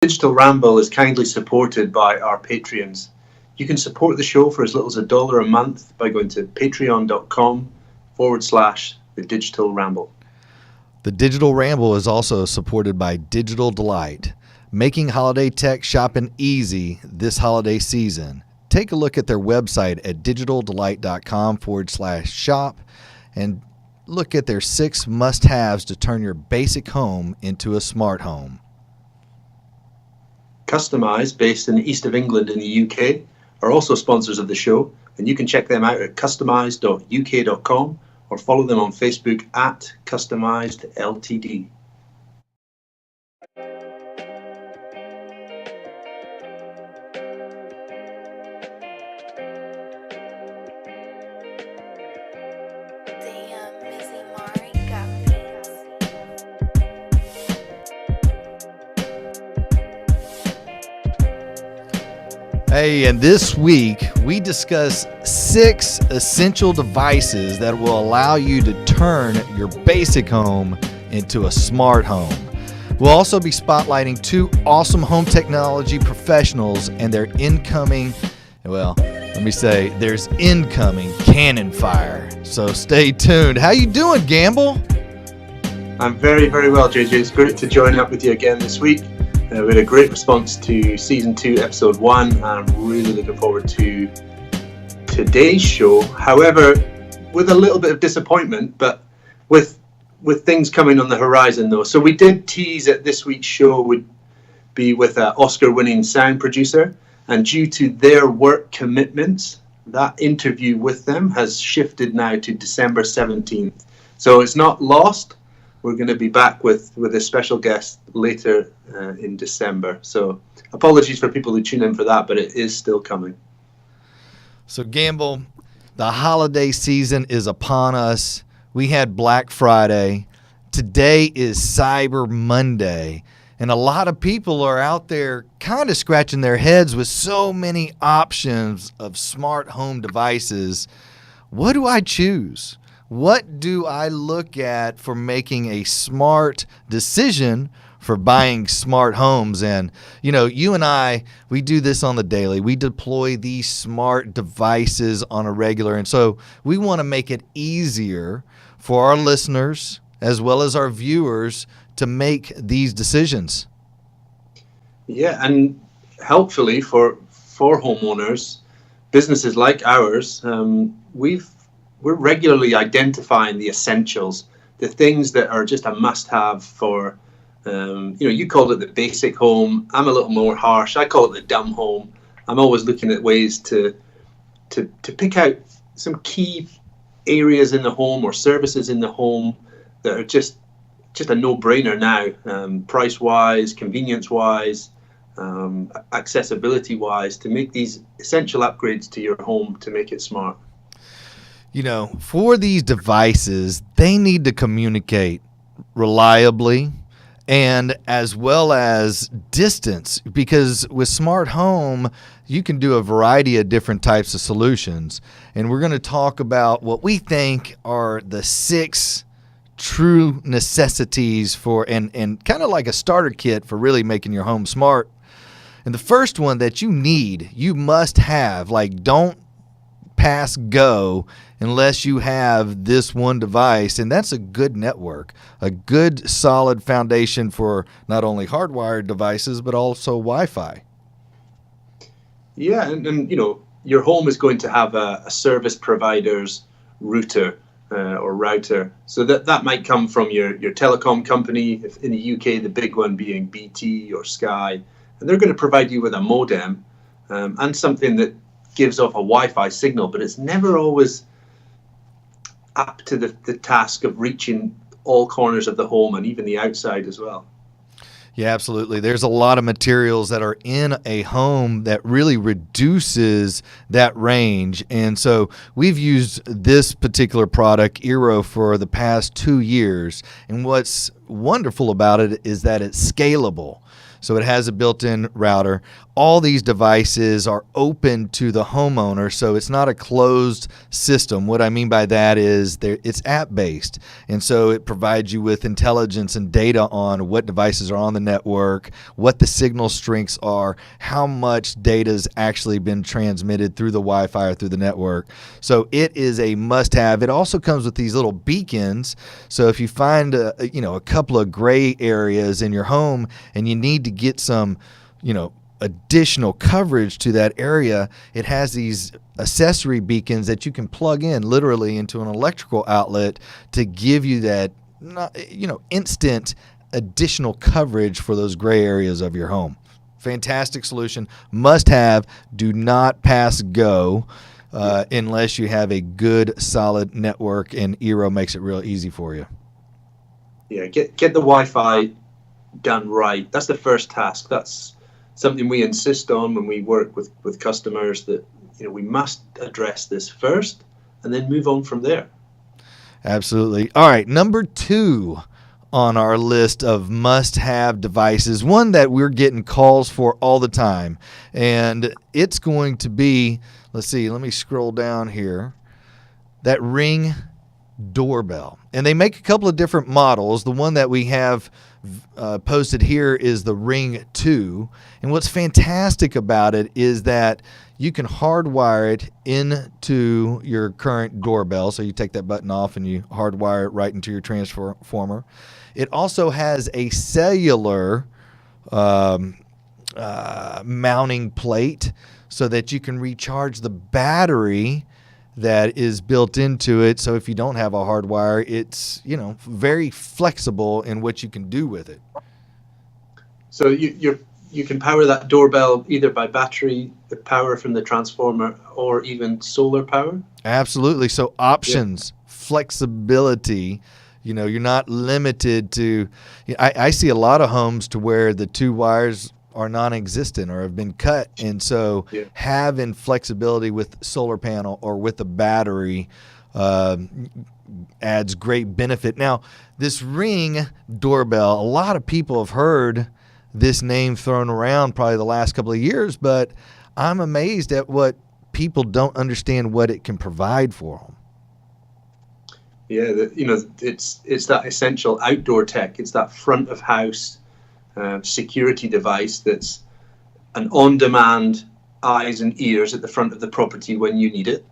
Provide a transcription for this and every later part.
Digital Ramble is kindly supported by our Patreons. You can support the show for as little as $1 a month by going to patreon.com/The Digital Ramble. The Digital Ramble is also supported by Digital Delight, making holiday tech shopping easy this holiday season. Take a look at their website at digitaldelight.com/shop and look at their 6 must-haves to turn your basic home into a smart home. Customize, based in the east of England in the UK, are also sponsors of the show, and you can check them out at customize.uk.com or follow them on Facebook at Customized Ltd. Hey, and this week we discuss 6 essential devices that will allow you to turn your basic home into a smart home. We'll also be spotlighting 2 awesome home technology professionals and their incoming, there's incoming Canon fire. So stay tuned. How you doing, Gamble? I'm very, very well, JJ. It's great to join up with you again this week. We had a great response to Season 2, Episode 1, and I'm really looking forward to today's show. However, with a little bit of disappointment, but with things coming on the horizon, though. So we did tease that this week's show would be with an Oscar-winning sound producer, and due to their work commitments, that interview with them has shifted now to December 17th. So it's not lost. We're going to be back with a special guest later in December. So apologies for people who tune in for that, but it is still coming. So Gamble, the holiday season is upon us. We had Black Friday. Today is Cyber Monday. And a lot of people are out there kind of scratching their heads with so many options of smart home devices. What do I choose? What do I look at for making a smart decision for buying smart homes? And, you and I, we do this on the daily. We deploy these smart devices on a regular. And so we want to make it easier for our listeners as well as our viewers to make these decisions. Yeah, and helpfully for homeowners, businesses like ours, we're regularly identifying the essentials, the things that are just a must-have for, you called it the basic home. I'm a little more harsh. I call it the dumb home. I'm always looking at ways to pick out some key areas in the home or services in the home that are just a no-brainer now, price-wise, convenience-wise, accessibility-wise, to make these essential upgrades to your home to make it smart. For these devices, they need to communicate reliably and as well as distance, because with smart home, you can do a variety of different types of solutions. And we're going to talk about what we think are the 6 true necessities for and kind of like a starter kit for really making your home smart. And the first one that you must have, don't pass go unless you have this one device, and that's a good network, a good solid foundation for not only hardwired devices but also Wi-Fi. Yeah, and your home is going to have a service provider's router or router, so that might come from your telecom company. If in the UK, the big one being BT or Sky, and they're going to provide you with a modem and something that gives off a Wi-Fi signal, but it's never always up to the task of reaching all corners of the home and even the outside as well. Yeah, absolutely. There's a lot of materials that are in a home that really reduces that range. And so we've used this particular product, Eero, for the past 2 years. And what's wonderful about it is that it's scalable. So it has a built-in router. All these devices are open to the homeowner, so it's not a closed system. What I mean by that is it's app-based, and so it provides you with intelligence and data on what devices are on the network, what the signal strengths are, how much data has actually been transmitted through the Wi-Fi or through the network. So it is a must-have. It also comes with these little beacons, so if you find a couple of gray areas in your home and you need to get some additional coverage to that area, it has these accessory beacons that you can plug in literally into an electrical outlet to give you that instant additional coverage for those gray areas of your home. Fantastic solution, must have, do not pass go unless you have a good solid network, and Eero makes it real easy for you. Yeah, get the Wi-Fi done right. That's the first task. That's something we insist on when we work with customers, that we must address this first and then move on from there. Absolutely. All right, number 2 on our list of must-have devices, one that we're getting calls for all the time, and it's going to be, let me scroll down here, that Ring doorbell. And they make a couple of different models. The one that we have posted here is the Ring 2. And what's fantastic about it is that you can hardwire it into your current doorbell. So you take that button off and you hardwire it right into your transformer. It also has a cellular mounting plate so that you can recharge the battery that is built into it. So if you don't have a hardwire, it's very flexible in what you can do with it. So you can power that doorbell either by battery, the power from the transformer, or even solar power? Absolutely. So options, flexibility. You're not limited to. I see a lot of homes to where the 2 wires are non-existent or have been cut, and so having flexibility with solar panel or with a battery adds great benefit. Now, this Ring doorbell, a lot of people have heard this name thrown around probably the last couple of years, but I'm amazed at what people don't understand what it can provide for them. Yeah, it's that essential outdoor tech. It's that front of house security device that's an on-demand eyes and ears at the front of the property when you need it.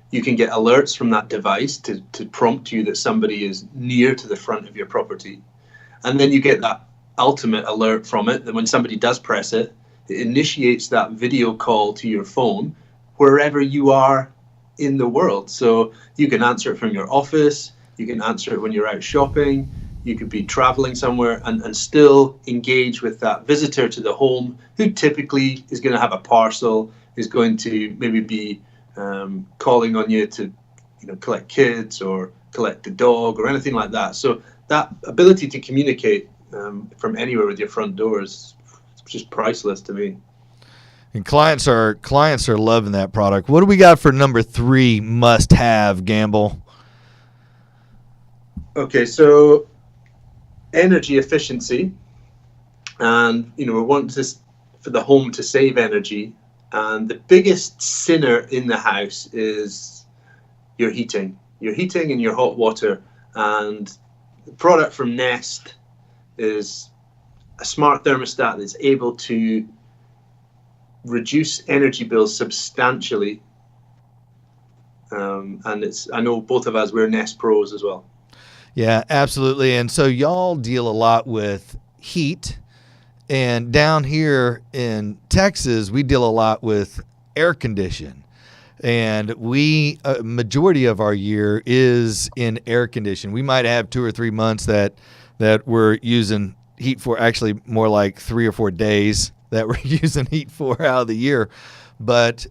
You can get alerts from that device to prompt you that somebody is near to the front of your property. And then you get that ultimate alert from it that when somebody does press it, it initiates that video call to your phone wherever you are in the world. So you can answer it from your office, you can answer it when you're out shopping, you could be traveling somewhere and still engage with that visitor to the home who typically is going to have a parcel, is going to maybe be calling on you to collect kids or collect a dog or anything like that. So that ability to communicate from anywhere with your front door is just priceless to me. And clients are loving that product. What do we got for number 3 must-have, Gamble? Okay, so energy efficiency, and we want this for the home to save energy, and the biggest sinner in the house is your heating and your hot water. And the product from Nest is a smart thermostat that's able to reduce energy bills substantially, and I know both of us, we're Nest pros as well. Yeah, absolutely. And so y'all deal a lot with heat, and down here in Texas, we deal a lot with air condition. And we majority of our year is in air condition. We might have 2 or 3 months that we're using heat for, actually more like 3 or 4 days that we're using heat for out of the year. But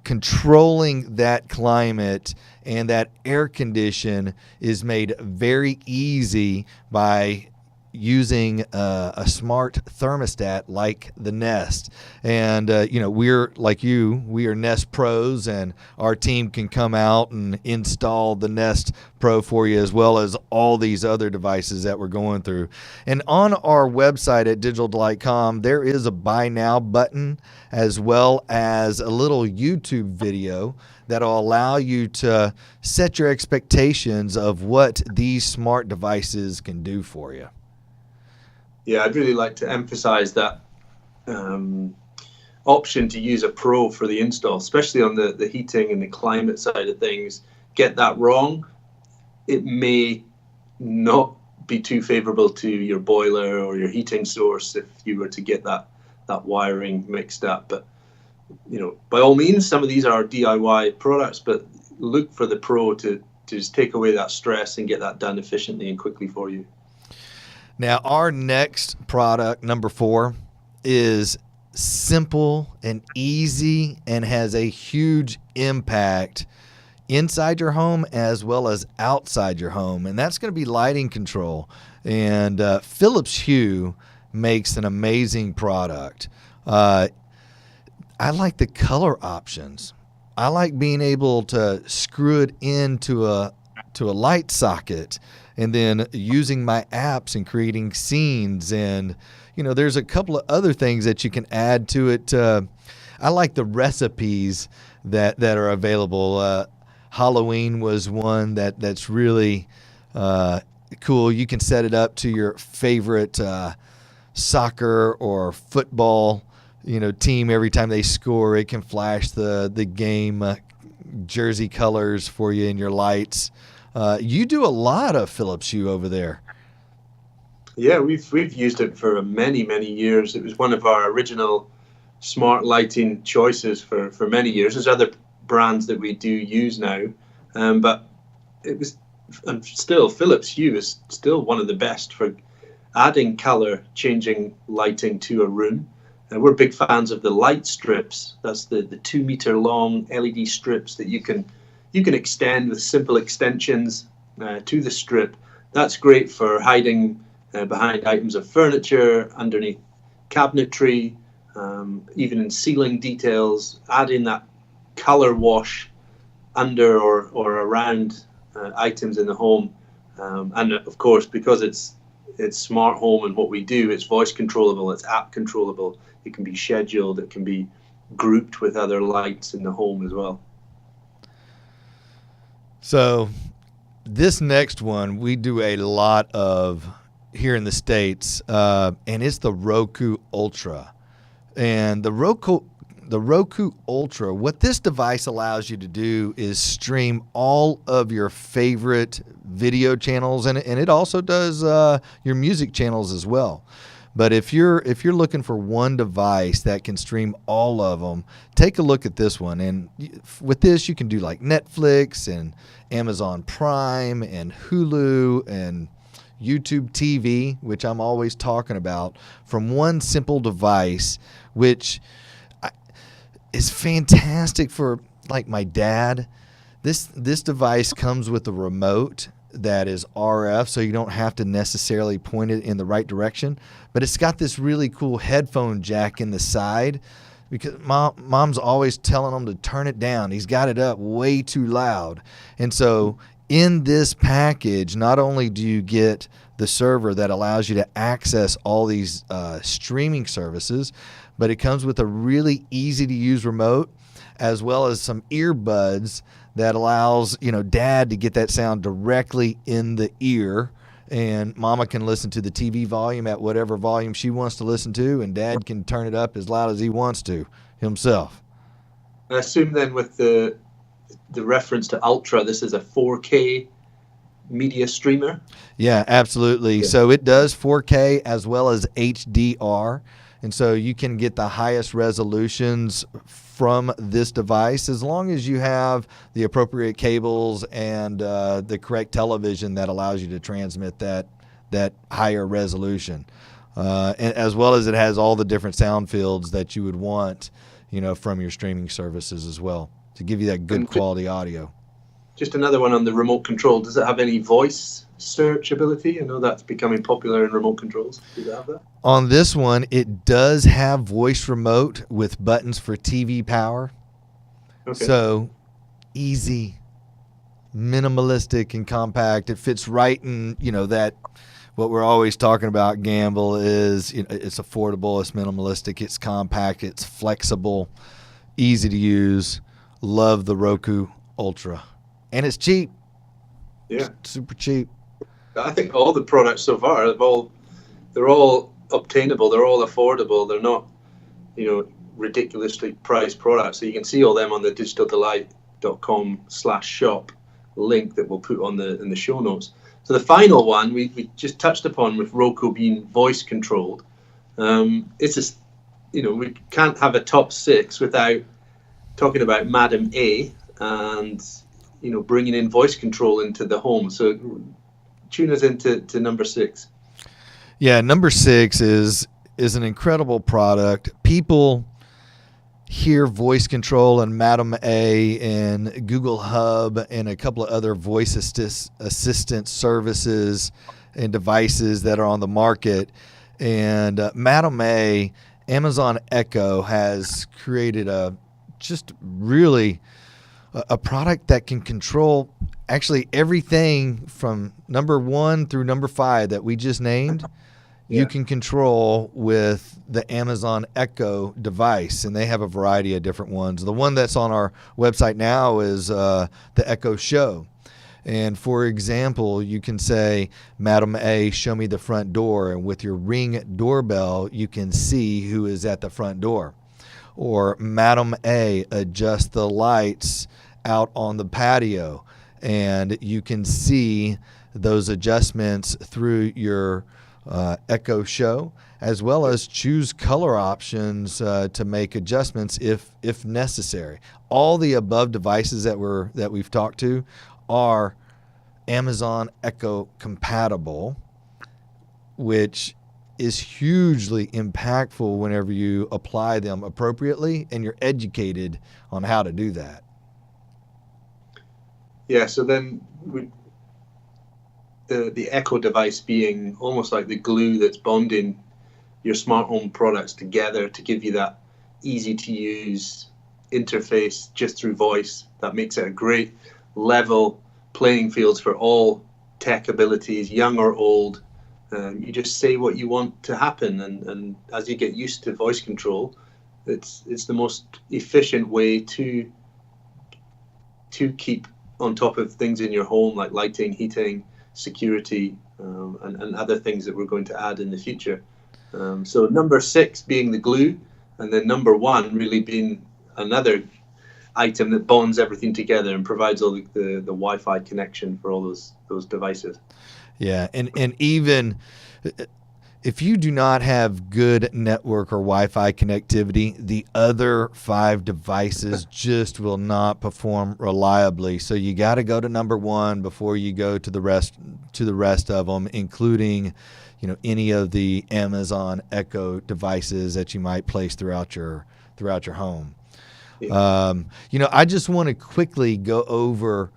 controlling that climate and that air condition is made very easy by using a smart thermostat like the Nest. And, we're like you, we are Nest pros, and our team can come out and install the Nest Pro for you, as well as all these other devices that we're going through. And on our website at digitaldelight.com, there is a buy now button, as well as a little YouTube video that'll allow you to set your expectations of what these smart devices can do for you. Yeah, I'd really like to emphasize that option to use a pro for the install, especially on the heating and the climate side of things. Get that wrong, it may not be too favorable to your boiler or your heating source if you were to get that wiring mixed up. But by all means, some of these are DIY products, but look for the pro to just take away that stress and get that done efficiently and quickly for you. Now, our next product, number 4, is simple and easy and has a huge impact inside your home as well as outside your home, and that's going to be lighting control. And Philips Hue makes an amazing product. I like the color options. I like being able to screw it into a light socket, and then using my apps and creating scenes. And, there's a couple of other things that you can add to it. I like the recipes that are available. Halloween was one that's really cool. You can set it up to your favorite soccer or football, team. Every time they score, it can flash the game jersey colors for you in your lights. You do a lot of Philips Hue over there. Yeah, we've used it for many years. It was one of our original smart lighting choices for many years. There's other brands that we do use now, but Philips Hue is still one of the best for adding color, changing lighting to a room. We're big fans of the light strips. That's the 2 meter long LED strips that you can extend with simple extensions to the strip. That's great for hiding behind items of furniture, underneath cabinetry, even in ceiling details, adding that color wash under or around items in the home. And of course, because it's smart home and what we do, it's voice controllable, it's app controllable. It can be scheduled, it can be grouped with other lights in the home as well. So this next one we do a lot of here in the States, and it's the Roku Ultra. And the Roku Ultra, what this device allows you to do is stream all of your favorite video channels, and it also does your music channels as well. But if you're looking for one device that can stream all of them, take a look at this one. And with this, you can do like Netflix and Amazon Prime and Hulu and YouTube TV, which I'm always talking about, from one simple device, which is fantastic for like my dad. This device comes with a remote that is RF, so you don't have to necessarily point it in the right direction. But it's got this really cool headphone jack in the side, because mom's always telling him to turn it down. He's got it up way too loud. And so in this package, not only do you get the server that allows you to access all these streaming services, but it comes with a really easy to use remote, as well as some earbuds that allows, dad to get that sound directly in the ear, and mama can listen to the TV volume at whatever volume she wants to listen to, and dad can turn it up as loud as he wants to himself. I assume then with the reference to Ultra, this is a 4K media streamer? Yeah, absolutely. Yeah. So it does 4K as well as HDR. And so you can get the highest resolutions from this device as long as you have the appropriate cables and the correct television that allows you to transmit that higher resolution. And as well as it has all the different sound fields that you would want, from your streaming services as well, to give you that good quality audio. just another one on the remote control. Does it have any voice search ability? I know that's becoming popular in remote controls. Does it have that? On this one, it does have voice remote with buttons for TV power. Okay. So easy, minimalistic, and compact. It fits right in, that what we're always talking about, Gamble, is it's affordable, it's minimalistic, it's compact, it's flexible, easy to use. Love the Roku Ultra. And it's cheap. Yeah. It's super cheap. I think all the products so far they're all obtainable, they're all affordable, they're not, ridiculously priced products. So you can see all them on the digitaldelight.com/shop link that we'll put in the show notes. So the final one we just touched upon with Roku being voice controlled. It's we can't have a top 6 without talking about Madam A and bringing in voice control into the home. So tune us into number 6. Yeah, number 6 is an incredible product. People hear voice control and Madam A and Google Hub and a couple of other voice assistant services and devices that are on the market. And Madam A, Amazon Echo, has created a product that can control actually everything from number 1 through number 5 that we just named. You can control with the Amazon Echo device, and they have a variety of different ones. The one that's on our website now is the Echo Show. And for example, you can say, Madam A, show me the front door. And with your Ring doorbell, you can see who is at the front door. Or Madam A, adjust the lights out on the patio. And you can see those adjustments through your Echo Show, as well as choose color options to make adjustments if necessary. All the above devices that we've talked to are Amazon Echo compatible, which is hugely impactful whenever you apply them appropriately and you're educated on how to do that. Yeah, so then the Echo device being almost like the glue that's bonding your smart home products together to give you that easy to use interface just through voice. That makes it a great level playing fields for all tech abilities, young or old. You just say what you want to happen, and as you get used to voice control, it's the most efficient way to keep on top of things in your home, like lighting, heating, security, and other things that we're going to add in the future. So number 6 being the glue, and then number 1 really being another item that bonds everything together and provides all the Wi-Fi connection for all those devices. Yeah, and even if you do not have good network or Wi-Fi connectivity, the other 5 devices just will not perform reliably. So you got to go to number 1 before you go to the rest of them, including any of the Amazon Echo devices that you might place throughout your home. Yeah. I just want to quickly go over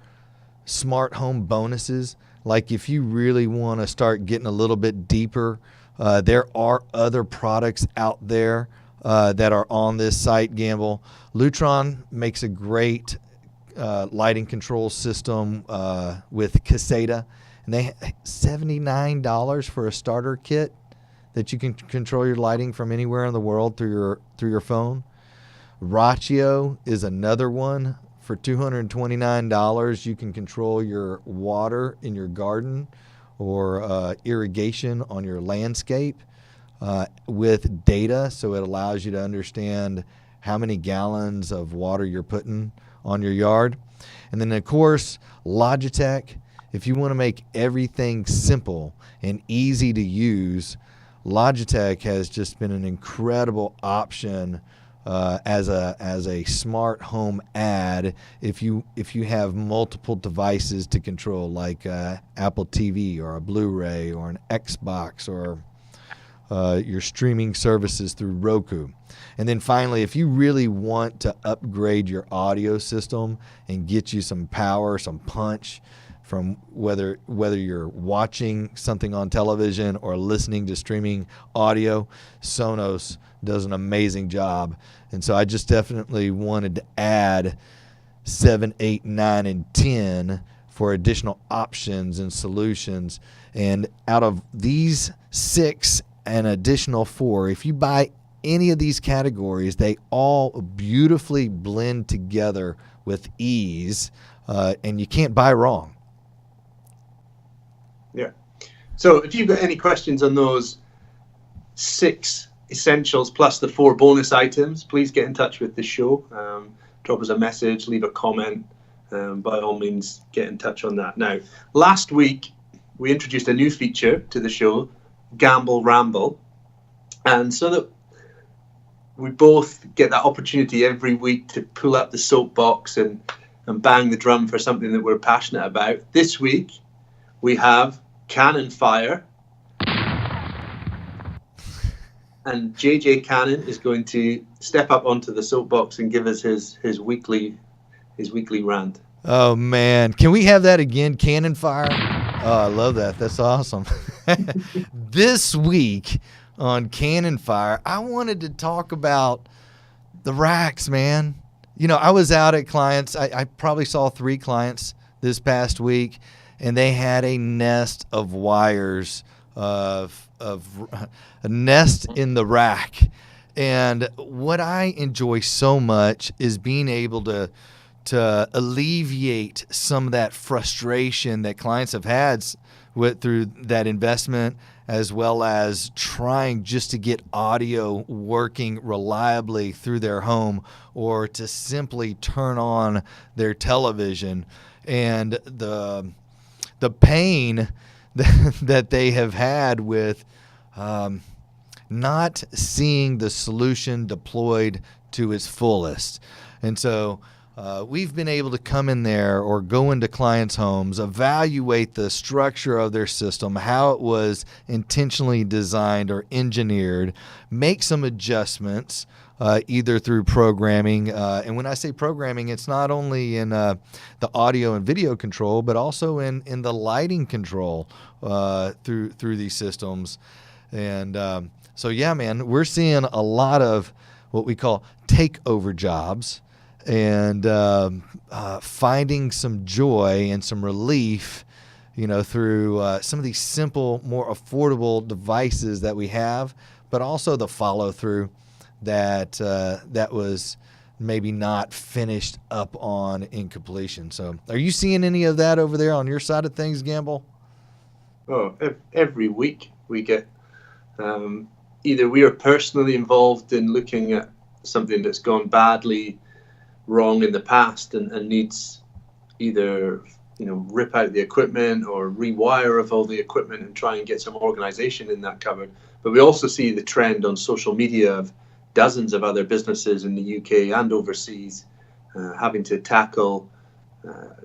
smart home bonuses. Like if you really want to start getting a little bit deeper, there are other products out there that are on this site, Gamble. Lutron makes a great lighting control system with Caseta, and they $79 for a starter kit that you can control your lighting from anywhere in the world through your phone. Rachio is another one. For $229, you can control your water in your garden or irrigation on your landscape with data, so it allows you to understand how many gallons of water you're putting on your yard. And then, of course, Logitech. If you want to make everything simple and easy to use, Logitech has just been an incredible option as a smart home ad if you have multiple devices to control, like Apple TV or a Blu-ray or an Xbox or your streaming services through Roku. And then finally, if you really want to upgrade your audio system and get you some power, some punch from whether you're watching something on television or listening to streaming audio, Sonos does an amazing job. And so I just definitely wanted to add 7, 8, 9, and 10 for additional options and solutions. And out of these 6 and additional 4, if you buy any of these categories, they all beautifully blend together with ease, and you can't buy wrong. Yeah. So if you've got any questions on those 6 essentials plus the 4 bonus items, please get in touch with the show. Drop us a message, leave a comment. By all means, get in touch on that. Now, last week, we introduced a new feature to the show, Ramble. And so that we both get that opportunity every week to pull up the soapbox and bang the drum for something that we're passionate about. This week, we have Canon Fire. And JJ Canon is going to step up onto the soapbox and give us his weekly rant. Oh, man. Can we have that again, Canon Fire? Oh, I love that. That's awesome. This week on Canon Fire, I wanted to talk about the racks, man. You know, I was out at clients. I probably saw 3 clients this past week, and they had a nest of wires, of a nest in the rack. And what I enjoy so much is being able to alleviate some of that frustration that clients have had through that investment, as well as trying just to get audio working reliably through their home, or to simply turn on their television. And the pain that they have had with not seeing the solution deployed to its fullest. And so we've been able to come in there or go into clients' homes, evaluate the structure of their system, how it was intentionally designed or engineered, make some adjustments, either through programming. And when I say programming, it's not only in the audio and video control, but also in the lighting control through these systems. And so, yeah, man, we're seeing a lot of what we call takeover jobs, and finding some joy and some relief, you know, through some of these simple, more affordable devices that we have, but also the follow-through that was maybe not finished up on in completion. So are you seeing any of that over there on your side of things, Gamble? Oh, every week we get either we are personally involved in looking at something that's gone badly wrong in the past and needs either, you know, rip out the equipment or rewire of all the equipment and try and get some organization in that cupboard. But we also see the trend on social media of dozens of other businesses in the UK and overseas having to tackle,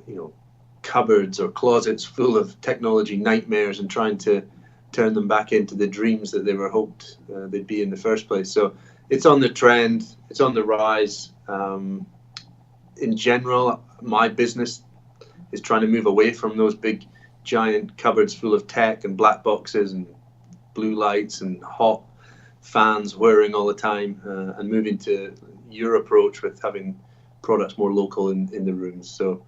you know, cupboards or closets full of technology nightmares and trying to turn them back into the dreams that they were hoped they'd be in the first place. So it's on the trend, it's on the rise. In general, my business is trying to move away from those big, giant cupboards full of tech and black boxes and blue lights and hot fans whirring all the time, and moving to your approach with having products more local in the rooms. So,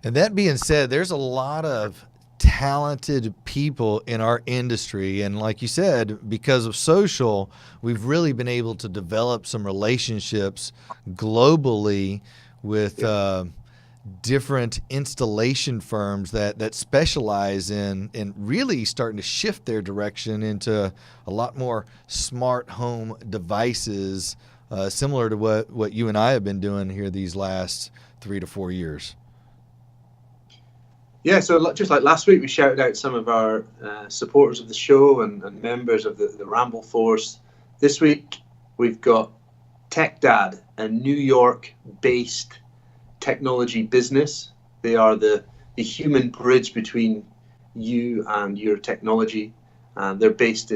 and that being said, there's a lot of talented people in our industry, and like you said, because of social, we've really been able to develop some relationships globally with different installation firms that specialize in really starting to shift their direction into a lot more smart home devices, similar to what you and I have been doing here these last 3 to 4 years. Yeah, so just like last week, we shouted out some of our supporters of the show and members of the Ramble Force. This week, we've got Tech Dad, a New York-based technology business. They are the human bridge between you and your technology. and they're based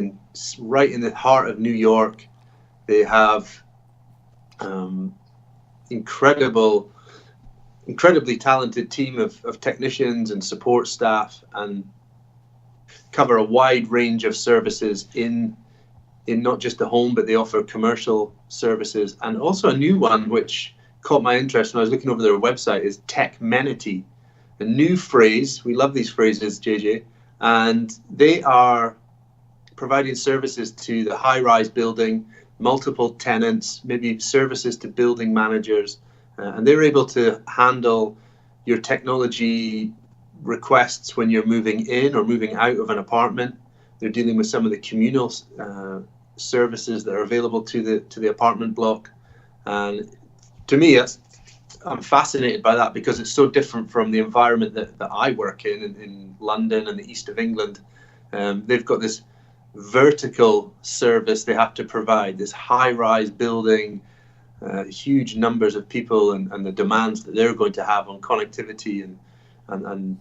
right in the heart of New York. They have incredibly talented team of technicians and support staff, and cover a wide range of services in not just the home, but they offer commercial services. And also a new one which caught my interest when I was looking over their website is Techmenity, a new phrase. We love these phrases, JJ. And they are providing services to the high-rise building, multiple tenants, maybe services to building managers. And they're able to handle your technology requests when you're moving in or moving out of an apartment. They're dealing with some of the communal services that are available to the apartment block. And to me, I'm fascinated by that because it's so different from the environment that I work in London and the east of England. They've got this vertical service they have to provide, this high-rise building, huge numbers of people, and the demands that they're going to have on connectivity, and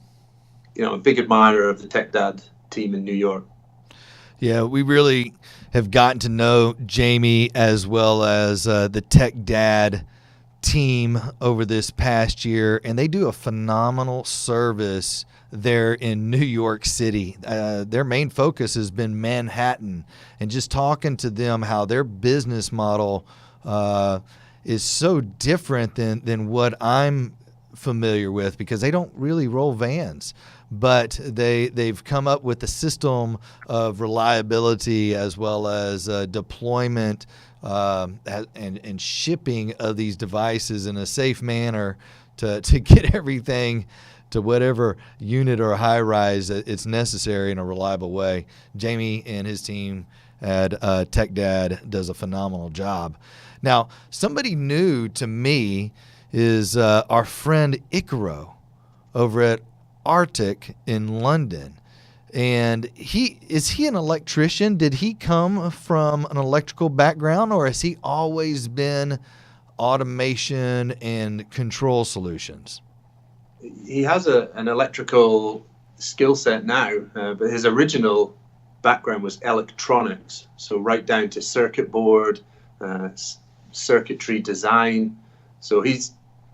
a big admirer of the Tech Dad team in New York. Yeah, we really have gotten to know Jamie as well as the Tech Dad team over this past year, and they do a phenomenal service there in New York City. Their main focus has been Manhattan, and just talking to them how their business model is so different than what I'm familiar with, because they don't really roll vans, but they've come up with a system of reliability as well as deployment and shipping of these devices in a safe manner to get everything to whatever unit or high rise it's necessary in a reliable way. Jamie and his team at Tech Dad does a phenomenal job. Now, somebody new to me is our friend Icaro over at Arctic in London. And is he an electrician? Did he come from an electrical background, or has he always been automation and control solutions? He has an electrical skill set now, but his original background was electronics. So right down to circuit board, circuitry design. So he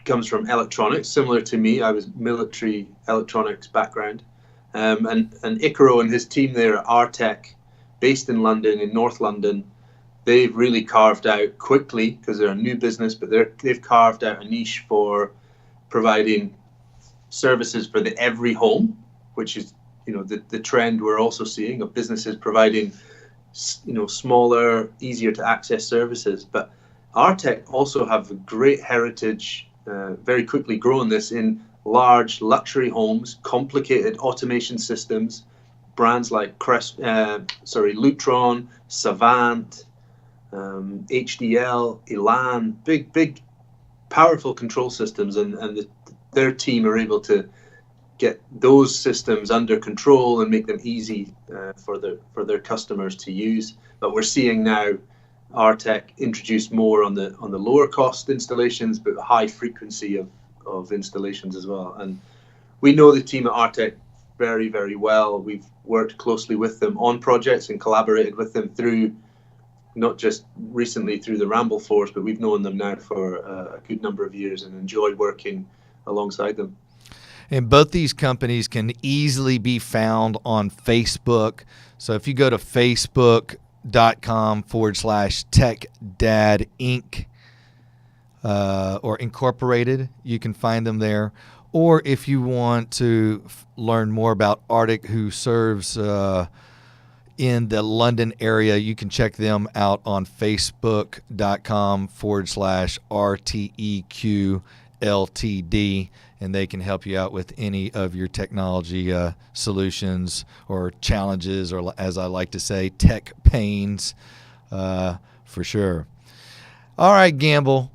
comes from electronics, similar to me. I was military electronics background. And Icaro and his team there at Artec, based in London, in North London, they've really carved out quickly, because they're a new business, but they've carved out a niche for providing services for the every home, which is the trend we're also seeing of businesses providing smaller, easier to access services. But Artec also have a great heritage, very quickly growing this in large luxury homes, complicated automation systems, brands like Lutron, Savant, HDL, Elan, big, powerful control systems, and their team are able to get those systems under control and make them easy for their customers to use. But we're seeing now Artec introduce more on the lower cost installations, but high frequency of installations as well. And we know the team at Artec very, very well. We've worked closely with them on projects and collaborated with them through, not just recently through the Ramble Force, but we've known them now for a good number of years and enjoy working alongside them. And both these companies can easily be found on Facebook. So if you go to facebook.com/TechDad Inc. Or Incorporated, you can find them there. Or if you want to learn more about Arctic, who serves in the London area, you can check them out on facebook.com/RTEQ LTD, and they can help you out with any of your technology solutions or challenges, or as I like to say, tech pains, for sure. All right, Gamble.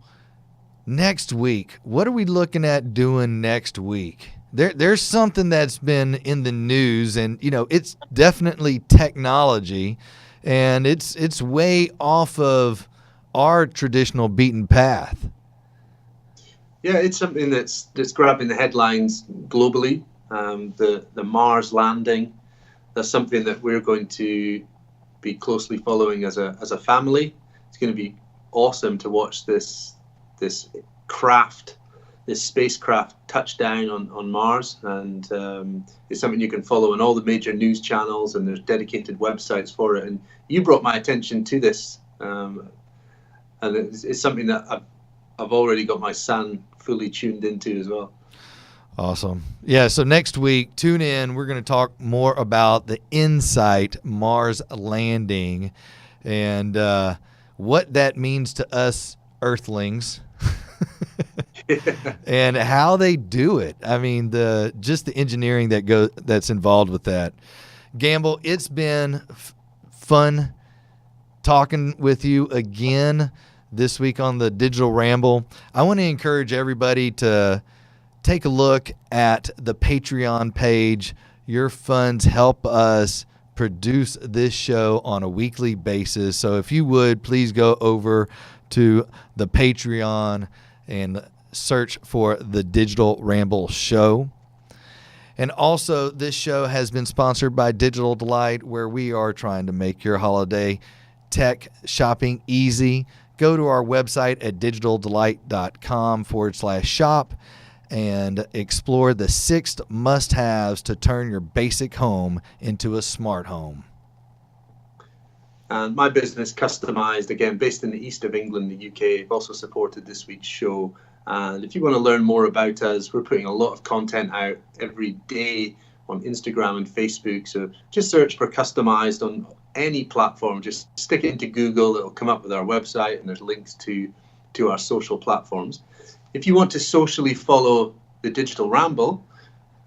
Next week, what are we looking at doing next week? There's something that's been in the news, and it's definitely technology, and it's way off of our traditional beaten path. Yeah, it's something that's grabbing the headlines globally. The Mars landing, that's something that we're going to be closely following as a family. It's going to be awesome to watch this spacecraft touch down on Mars, and it's something you can follow on all the major news channels, and there's dedicated websites for it. And you brought my attention to this, and it's something that I've already got my son fully tuned into as well. Awesome. Yeah, so next week, tune in. We're going to talk more about the InSight Mars landing and what that means to us Earthlings and how they do it. I mean, just the engineering that's involved with that. Gamble, it's been fun talking with you again this week on the Digital Ramble. I want to encourage everybody to take a look at the Patreon page. Your funds help us produce this show on a weekly basis. So if you would, please go over to the Patreon and search for the Digital Ramble Show. And also, this show has been sponsored by Digital Delight, where we are trying to make your holiday tech shopping easy. Go to our website at digitaldelight.com/shop and explore the 6 must-haves to turn your basic home into a smart home. And my business, Customized, again, based in the east of England, the UK, have also supported this week's show. And if you want to learn more about us, we're putting a lot of content out every day on Instagram and Facebook. So just search for Customized on any platform. Just stick it into Google. It'll come up with our website, and there's links to our social platforms. If you want to socially follow the Digital Ramble,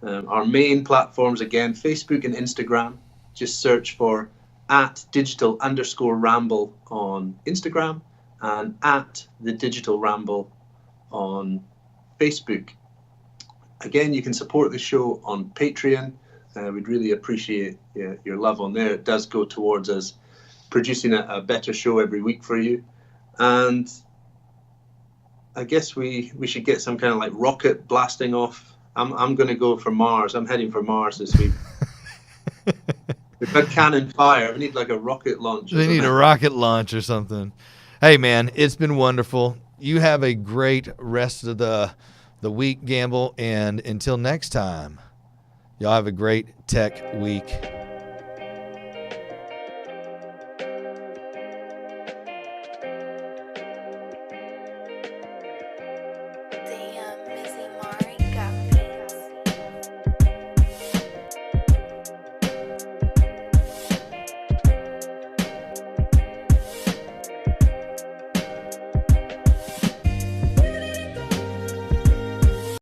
our main platforms, again, Facebook and Instagram, just search for @digital_ramble on Instagram and @the Digital Ramble on Facebook. Again, you can support the show on Patreon. We'd really appreciate your love on there. It does go towards us producing a better show every week for you. And I guess we should get some kind of like rocket blasting off. I'm going to go for Mars. I'm heading for Mars this week. We've got Canon fire. We need like a rocket launch. They need a rocket launch or something. Hey, man, it's been wonderful. You have a great rest of the week, Gamble. And until next time, y'all have a great tech week.